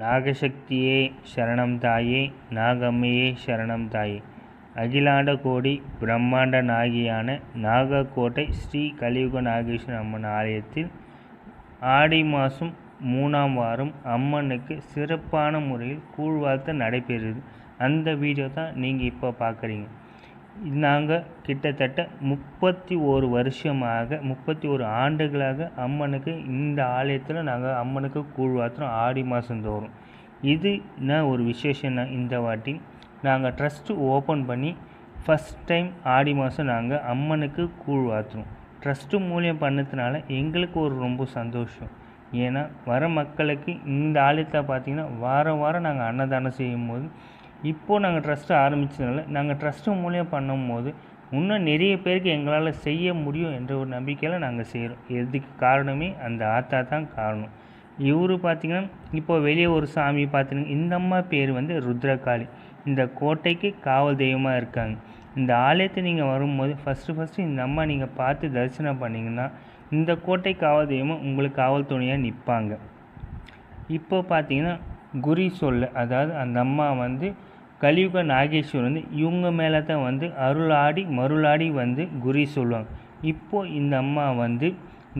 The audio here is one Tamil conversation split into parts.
நாகசக்தியே சரணம் தாயே, நாகம்மையே சரணம் தாயே. அகிலாண்ட கோடி பிரம்மாண்ட நாகியான நாகக்கோட்டை ஸ்ரீ கலியுக நாகேஸ்வரி அம்மன் ஆலயத்தில் ஆடி மாதம் 3ஆம் வாரம் அம்மனுக்கு சிறப்பான முறையில் கூழ்வாழ்த்து நடைபெறுது. அந்த வீடியோ தான் நீங்கள் இப்போ பார்க்குறீங்க. நாங்கள் கிட்டத்தட்ட 31 வருஷமாக 31 ஆண்டுகளாக அம்மனுக்கு இந்த ஆலயத்தில் நாங்கள் அம்மனுக்கு கூழ்வாத்துறோம் ஆடி மாதம் தோறும். இது நான் ஒரு விசேஷம்னா இந்த வாட்டி நாங்கள் ட்ரஸ்ட்டு ஓப்பன் பண்ணி ஃபஸ்ட் டைம் ஆடி மாதம் நாங்கள் அம்மனுக்கு கூழ்வாத்துறோம். ட்ரஸ்ட்டு மூலியம் பண்ணதுனால எங்களுக்கு ஒரு ரொம்ப சந்தோஷம். ஏன்னா வர மக்களுக்கு இந்த ஆலயத்தில் பார்த்திங்கன்னா வாரம் வாரம் நாங்கள் அன்னதானம் செய்யும் போது இப்போது நாங்கள் ட்ரஸ்ட்டு ஆரம்பித்ததுனால நாங்கள் ட்ரஸ்ட்டு மூலியம் பண்ணும்போது இன்னும் நிறைய பேருக்கு எங்களால் செய்ய முடியும் என்ற ஒரு நம்பிக்கையில் நாங்கள் செய்கிறோம். இதுக்கு காரணமே அந்த ஆத்தா தான் காரணம். இவர் பார்த்திங்கன்னா இப்போ வெளியே ஒரு சாமி பார்த்துங்க, இந்த அம்மா பேர் ருத்ரகாளி. இந்த கோட்டைக்கு காவல் தெய்வமாக இருக்காங்க. இந்த ஆலயத்தை நீங்கள் வரும்போது ஃபஸ்ட்டு இந்த அம்மா நீங்கள் பார்த்து தரிசனம் பண்ணிங்கன்னா இந்த கோட்டை காவல் தெய்வமாக உங்களுக்கு காவல் துணையாக நிற்பாங்க. இப்போ பார்த்தீங்கன்னா குறி சொல்ல, அதாவது அந்த அம்மா கலியுக நாகேஸ்வரர் இவங்க மேலே தான் அருளாடி மருளாடி குறி சொல்லுவாங்க. இப்போது இந்த அம்மா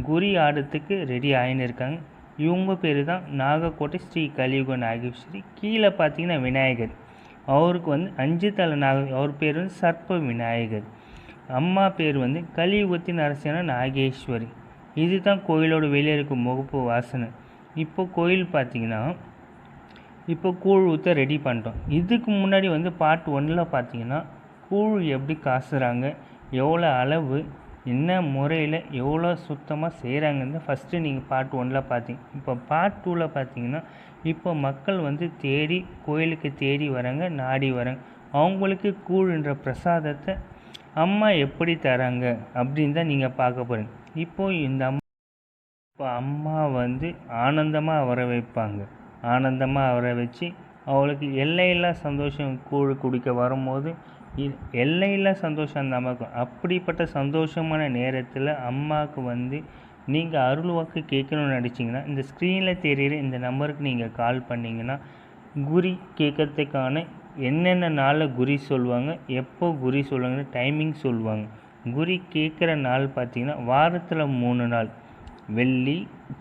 குறி ஆடுறதுக்கு ரெடி ஆகின்னு இருக்காங்க. இவங்க பேர் தான் நாகக்கோட்டை ஸ்ரீ கலியுக நாகேஸ்வரி. கீழே பார்த்தீங்கன்னா விநாயகர், அவருக்கு 5 தலை அவர் பேர் சர்ப்ப விநாயகர். அம்மா பேர் கலியுகத்தின் அரசியான நாகேஸ்வரி. இது தான் கோயிலோட வெளியே இருக்கும் முகப்பு வாசனை. இப்போ கோயில் பார்த்திங்கன்னா இப்போ கூழ் ஊற்ற ரெடி பண்ணிட்டோம். இதுக்கு முன்னாடி பார்ட் 1ல் பார்த்திங்கன்னா கூழ் எப்படி காசுறாங்க, எவ்வளோ அளவு, என்ன முறையில் எவ்வளோ சுத்தமாக செய்கிறாங்கன்னு ஃபஸ்ட்டு நீங்கள் பார்ட் 1ல் பார்த்தீங்க. இப்போ பார்ட் 2ல் பார்த்தீங்கன்னா இப்போ மக்கள் தேடி கோயிலுக்கு தேடி வராங்க, நாடி வராங்க. அவங்களுக்கு கூழ்ன்ற பிரசாதத்தை அம்மா எப்படி தராங்க அப்படின்னு தான் நீங்கள் பார்க்க போகிறீங்க. இப்போது இந்த அம்மா ஆனந்தமாக வர வைப்பாங்க. ஆனந்தமாக வர வச்சு அவளுக்கு எல்லையில்லா சந்தோஷம். கூழ் குடிக்க வரும்போது எல்லையில்லா சந்தோஷம் அந்த அம்மாவுக்கு. அப்படிப்பட்ட சந்தோஷமான நேரத்தில் அம்மாவுக்கு நீங்கள் அருள் வாக்கு கேட்கணும்னு நினச்சிங்கன்னா இந்த ஸ்க்ரீனில் தெரிகிற இந்த நம்பருக்கு நீங்கள் கால் பண்ணிங்கன்னா குறி கேட்கறதுக்கான என்னென்ன நாளில் குறி சொல்லுவாங்க, எப்போ குறி சொல்லுவாங்கன்னு டைமிங் சொல்லுவாங்க. குறி கேட்குற நாள் பார்த்திங்கன்னா வாரத்தில் 3 நாள், வெள்ளி,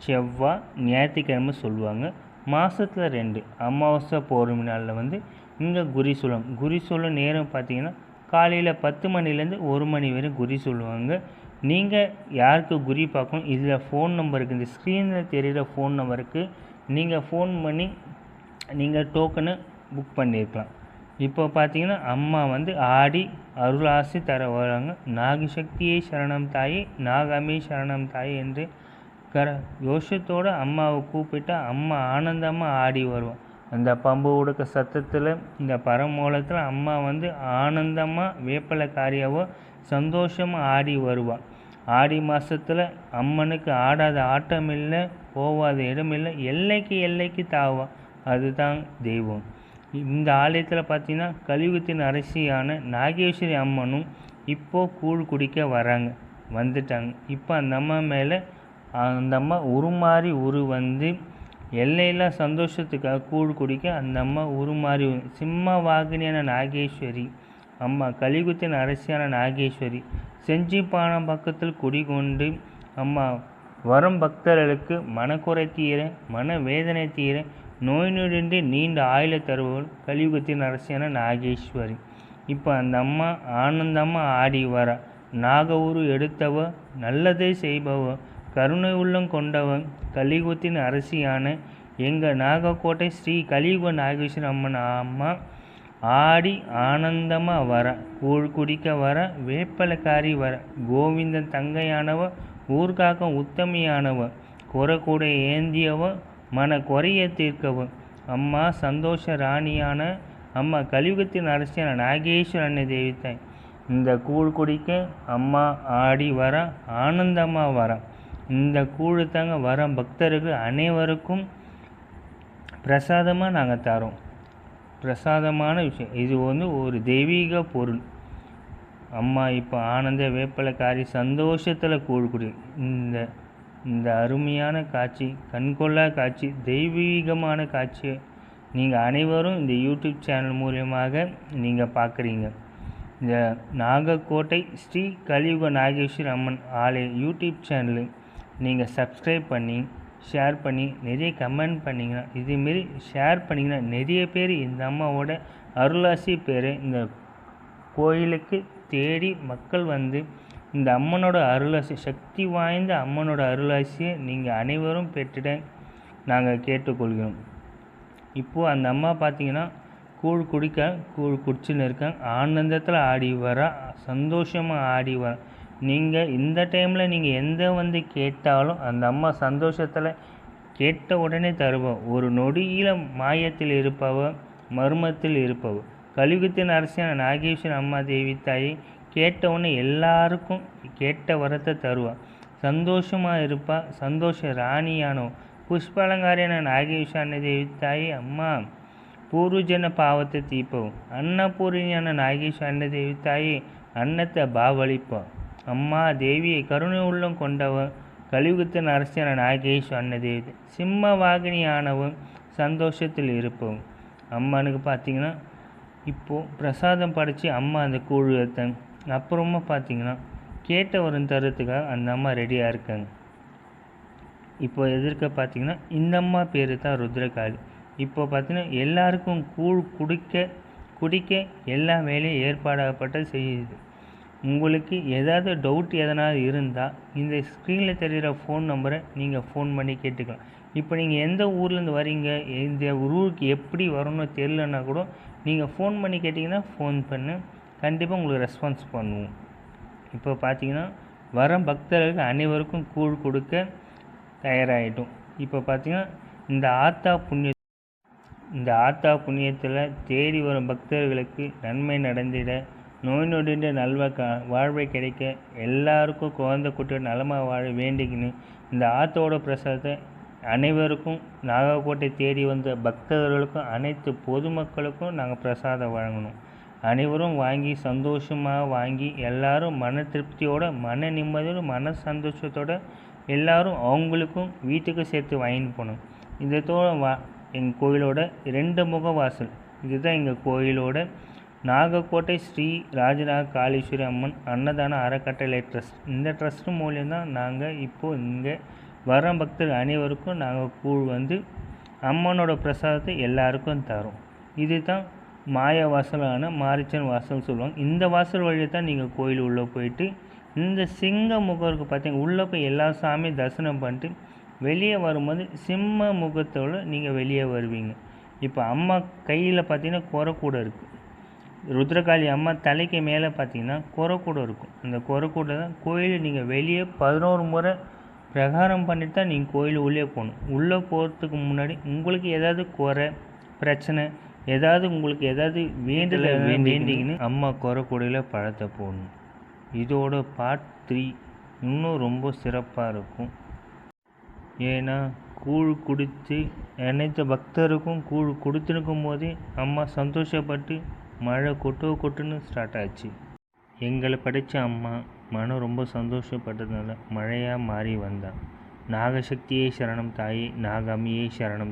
செவ்வாய், ஞாயிற்றுக்கிழமை சொல்லுவாங்க. மாதத்தில் 2 அமாவாசை பௌர்ணமி நாளில் இங்கே குறி சொல்லுவாங்க. குறி சொல்லும் நேரம் பார்த்திங்கன்னா காலையில் 10 மணிலேருந்து 1 மணி வரை குறி சொல்லுவாங்க. நீங்கள் யாருக்கு குறி பார்க்கணும், இதில் ஃபோன் நம்பருக்கு, இந்த ஸ்க்ரீனில் தெரிகிற ஃபோன் நம்பருக்கு நீங்கள் ஃபோன் பண்ணி நீங்கள் டோக்கனை புக் பண்ணியிருக்கலாம். இப்போ பார்த்தீங்கன்னா அம்மா ஆடி அருளாசி தர வராங்க. நாகசக்தியே சரணம் தாயே, நாகமே சரணம் தாயே என்று யோசத்தோடு அம்மாவை கூப்பிட்டு அம்மா ஆனந்தமாக ஆடி வருவான். அந்த பம்பு உடுக்க சத்தத்தில் இந்த பரமூலத்தில் அம்மா ஆனந்தமாக வேப்பலைக்காரியாவோ சந்தோஷமாக ஆடி வருவாள். ஆடி மாதத்தில் அம்மனுக்கு ஆடாத ஆட்டம் இல்லை, போகாத இடம் இல்லை, எல்லைக்கு தாவா. அதுதான் தெய்வம். இந்த ஆலயத்தில் பார்த்திங்கன்னா கலியுகத்தின் அரசியான நாகேஸ்வரி அம்மனும் இப்போது கூழ் குடிக்க வந்துட்டாங்க. இப்போ அந்த அம்மா மேலே அந்த அம்மா உருமாறி எல்லையில்லா சந்தோஷத்துக்காக கூழ் குடிக்க அந்த அம்மா உருமாறி சிம்ம வாகினியான நாகேஸ்வரி அம்மா, கலியுகத்தின் அரசியான நாகேஸ்வரி செஞ்சிப்பானம் பக்கத்தில் குடிகொண்டு அம்மா வரும் பக்தர்களுக்கு மனக்குறை தீர, மன வேதனை தீர, நோய் நொடின்றி நீண்ட ஆயுள தருபவள் கலியுகத்தின் அரசியான நாகேஸ்வரி. இப்போ அந்த அம்மா ஆனந்தமாக ஆடி வர. நாகவுரு எடுத்தவ, நல்லதை செய்பவ, கருணை உள்ளம் கொண்டவன், கலியுகத்தின் அரசியான எங்கள் நாகக்கோட்டை ஸ்ரீ கலியுக நாகேஸ்வரி அம்மன் அம்மா ஆடி ஆனந்தமாக வர, கூழ் குடிக்க வர, வேப்பலைக்காரி வர, கோவிந்தன் தங்கையானவ, ஊர்காக்க உத்தமியானவ, குறை ஏந்தியவ, மன குறைய தீர்க்கவ அம்மா, சந்தோஷ ராணியான அம்மா, கலியுகத்தின் அரசியான நாகேஸ்வர அன்னை தேவித்தாய். இந்த கூழ் குடிக்க அம்மா ஆடி வர, ஆனந்தமாக வர. இந்த கூழ் தாங்க வர பக்தர்கள் அனைவருக்கும் பிரசாதமாக நாங்கள் தரோம். பிரசாதமான விஷயம் இது ஒரு தெய்வீக பொருள். அம்மா இப்போ ஆனந்த வேப்பலைக்காரி சந்தோஷத்தில் கூழ் குடி. இந்த இந்த அருமையான காட்சி, கண்கொள்ளா காட்சி, தெய்வீகமான காட்சியை நீங்கள் அனைவரும் இந்த யூடியூப் சேனல் மூலியமாக நீங்கள் பார்க்குறீங்க. இந்த நாகர்கோட்டை ஸ்ரீ கலியுக நாகேஸ்வரி அம்மன் ஆலய யூடியூப் சேனலு நீங்கள் சப்ஸ்கிரைப் பண்ணி ஷேர் பண்ணி நிறைய கமெண்ட் பண்ணிங்கன்னா, இதேமாரி ஷேர் பண்ணிங்கன்னா நிறைய பேர் இந்த அம்மாவோட அருளாசி பேர் இந்த கோயிலுக்கு தேடி மக்கள் வந்து இந்த அம்மனோட அருளாசி, சக்தி வாய்ந்த அம்மனோட அருளாசியை நீங்கள் அனைவரும் பெற்றுட நாங்கள் கேட்டுக்கொள்கிறோம். இப்போது அந்த அம்மா பார்த்தீங்கன்னா கூழ் குடிச்சுன்னு இருக்காங்க. ஆனந்தத்தில் ஆடி வர, சந்தோஷமாக ஆடி வர. நீங்கள் இந்த டைமில் நீங்கள் எந்த வந்து கேட்டாலும் அந்த அம்மா சந்தோஷத்தில் கேட்ட உடனே தருவா. ஒரு நொடியில் மாயத்தில் இருப்பவ, மர்மத்தில் இருப்பவ, கலியுகத்தின் அரசியான நாகேஸ்வரி அம்மா தேவி தாயை கேட்ட உடனே எல்லாருக்கும் கேட்ட வரத்தை தருவா. சந்தோஷமாக இருப்பா. சந்தோஷ ராணியானோ புஷ்பாலங்காரியான நாகேஸ்வரி தேவி தாயை அம்மா பூர்வஜன பாவத்தை தீர்ப்பவும். அன்னபூரணியான நாகேஸ்வரி அன்னதேவி தாயை அன்னத்தை பாவளிப்பா. அம்மா தேவியை கருணை உள்ளம் கொண்டவன், கலியுகத்தின் அரசியான நாகேஸ்வரி அன்னதேவி சிம்ம வாகினியானவன், சந்தோஷத்தில் இருப்பவன். அம்மானுக்கு பார்த்தீங்கன்னா இப்போது பிரசாதம் படைச்சி அம்மா அந்த கூழத்தை அப்புறமா பார்த்தீங்கன்னா கேட்ட வரும் தருறதுக்காக அந்த அம்மா ரெடியாக இருக்காங்க. இப்போ எதிர்க்க பார்த்தீங்கன்னா இந்த அம்மா பேர் தான் ருத்ரகாளி. இப்போ பார்த்தீங்கன்னா எல்லாருக்கும் கூழ் குடிக்க எல்லா வேலையும் ஏற்பாடாகப்பட்ட செய்யுது. உங்களுக்கு ஏதாவது டவுட் எதனாவது இருந்தால் இந்த ஸ்க்ரீனில் தெரிகிற ஃபோன் நம்பரை நீங்கள் ஃபோன் பண்ணி கேட்டுக்கலாம். இப்போ நீங்கள் எந்த ஊர்லேருந்து வரீங்க, இந்த ஊருக்கு எப்படி வரணும்னு தெரியலன்னா கூட நீங்கள் ஃபோன் பண்ணி கேட்டிங்கன்னா ஃபோன் பண்ணு, கண்டிப்பாக உங்களுக்கு ரெஸ்பான்ஸ் பண்ணுவோம். இப்போ பார்த்தீங்கன்னா வர பக்தர்களுக்கு அனைவருக்கும் கூழ் கொடுக்க தயாராகிட்டோம். இப்போ பார்த்தீங்கன்னா இந்த ஆத்தா புண்ணியத்தில் தேடி வரும் பக்தர்களுக்கு நன்மை நடந்திட, நோய் நொடின்ற வாழ்வை கிடைக்க, எல்லாருக்கும் குழந்தை குட்டியோட நலமாக வாழ வேண்டிக்கின்னு இந்த ஆத்தோட பிரசாதத்தை அனைவருக்கும், நாகர்கோட்டை தேடி வந்த பக்தர்களுக்கும் அனைத்து பொதுமக்களுக்கும் நாங்கள் பிரசாதம் வழங்கணும். அனைவரும் வாங்கி சந்தோஷமாக வாங்கி எல்லாரும் மன திருப்தியோட, மன நிம்மதியோட, மன சந்தோஷத்தோடு எல்லோரும் அவங்களுக்கும் வீட்டுக்கு சேர்த்து வாங்கிட்டு போகணும். இதோட எங்கள் கோயிலோட 2 முக வாசல். இதுதான் எங்கள் கோயிலோட நாகர்கோட்டை ஸ்ரீ ராஜநாக காளீஸ்வரி அம்மன் அன்னதான அறக்கட்டளை ட்ரஸ்ட். இந்த ட்ரஸ்ட் மூலியம்தான் நாங்கள் இப்போது இங்கே வர பக்தர்கள் அனைவருக்கும் நாங்கள் கூழ் வந்து அம்மனோட பிரசாதத்தை எல்லாருக்கும் தரோம். இது தான் மாய வாசலான மாரிச்சன் வாசல் சொல்லுவாங்க. இந்த வாசல் வழியை தான் நீங்கள் கோயில் உள்ளே போயிட்டு இந்த சிங்க முகருக்கு பார்த்தீங்கன்னா உள்ளே போய் எல்லா சாமியும் தரிசனம் பண்ணிட்டு வெளியே வரும்போது சிம்ம முகத்தோடு நீங்கள் வெளியே வருவீங்க. இப்போ அம்மா கையில் பார்த்தீங்கன்னா குறக்கூடை இருக்குது. ருத்ரகாளி அம்மா தலைக்கு மேலே பார்த்தீங்கன்னா குறக்கூடை இருக்கும். அந்த குறக்கூடை தான் கோயில் நீங்கள் வெளியே 11 முறை பிரகாரம் பண்ணிட்டு தான் நீங்கள் கோயில் உள்ளே போகணும். உள்ளே போகிறதுக்கு முன்னாடி உங்களுக்கு ஏதாவது குறை பிரச்சனை ஏதாவது உங்களுக்கு ஏதாவது வேண்டிங்கன்னு அம்மா குறக்கூடையில் பழத்தை போடணும். இதோட பார்ட் 3 இன்னும் ரொம்ப சிறப்பாக இருக்கும். ஏன்னா கூழ் குடித்து அனைத்து பக்தருக்கும் கூழ் கொடுத்துருக்கும் போதே அம்மா சந்தோஷப்பட்டு மழை கொட்டுன்னு ஸ்டார்ட் ஆச்சு. எங்களை படித்த அம்மா மனம் ரொம்ப சந்தோஷப்பட்டதுனால மழையாக மாறி வந்தான். நாகசக்தியே சரணம் தாயே, நாகம்மியே சரணம்.